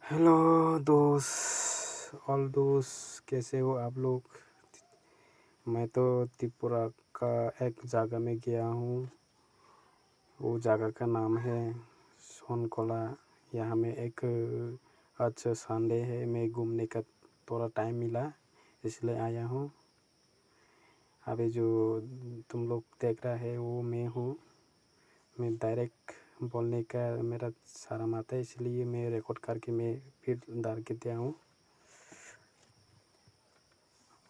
Hello दोस्त, all दोस्त, कैसे हो आप लोग। मैं तो त्रिपुरा का एक जगह में गया हूँ। वो जगह का नाम है सोनकोला। यहाँ में एक आज संडे है, मैं घूमने का थोड़ा टाइम मिला इसलिए आया हूँ। अभी जो तुम लोग देख रहा है वो मैं हूँ। मैं डायरेक्ट बोलने का मेरा शर्म आता है, इसलिए मैं रिकॉर्ड करके मैं फिर डाल के दिया हूँ।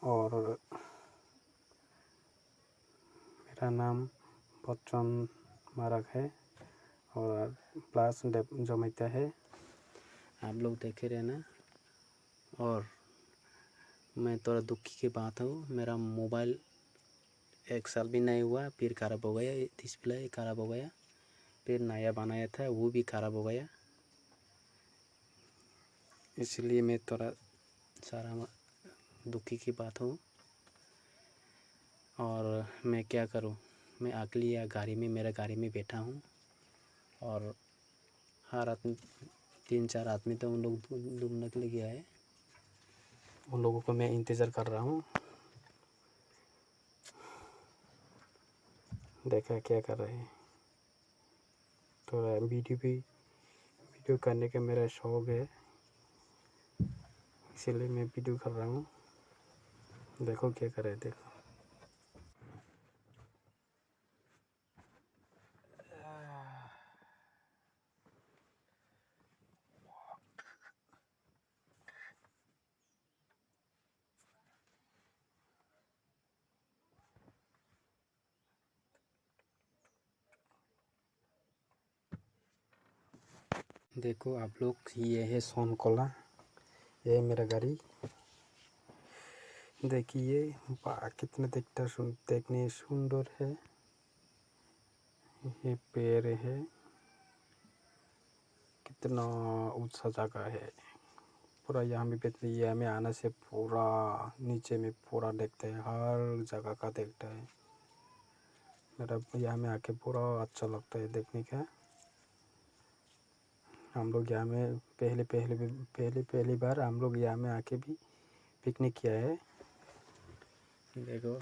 और मेरा नाम बच्चन मारक है और प्लस जमैता है। आप लोग देखे रहना। और मैं थोड़ा दुखी की बात हूँ, मेरा मोबाइल 1 साल भी नहीं हुआ फिर ख़राब हो गया, डिस्प्ले ख़राब हो गया। फिर नया बनाया था वो भी ख़राब हो गया, इसलिए मैं थोड़ा सारा दुखी की बात हूँ। और मैं क्या करूँ, मैं अकेली या गाड़ी में मेरा गाड़ी में बैठा हूँ और हर आदमी 3-4 आदमी तो उन लोग घूमने के लिए गया है। उन लोगों को मैं इंतज़ार कर रहा हूँ। देखा क्या कर रहे हैं। थोड़ा वीडियो करने का मेरा शौक़ है, इसीलिए मैं वीडियो कर रहा हूँ। देखो क्या कर रहे हैं, देखो। देखो आप लोग, ये है सोनकोला, ये है मेरा गाड़ी। देखिए वाह, कितना देखने सुंदर है। ये पेड़ है, कितना ऊंचा जगह है। पूरा यहाँ में बैठने, यहाँ में आने से पूरा नीचे में पूरा देखते हैं, हर जगह का देखता है। मेरा यहाँ में आके पूरा अच्छा लगता है देखने का। हम लोग यहाँ में पहली बार हम लोग यहाँ में आके भी पिकनिक किया है। देखो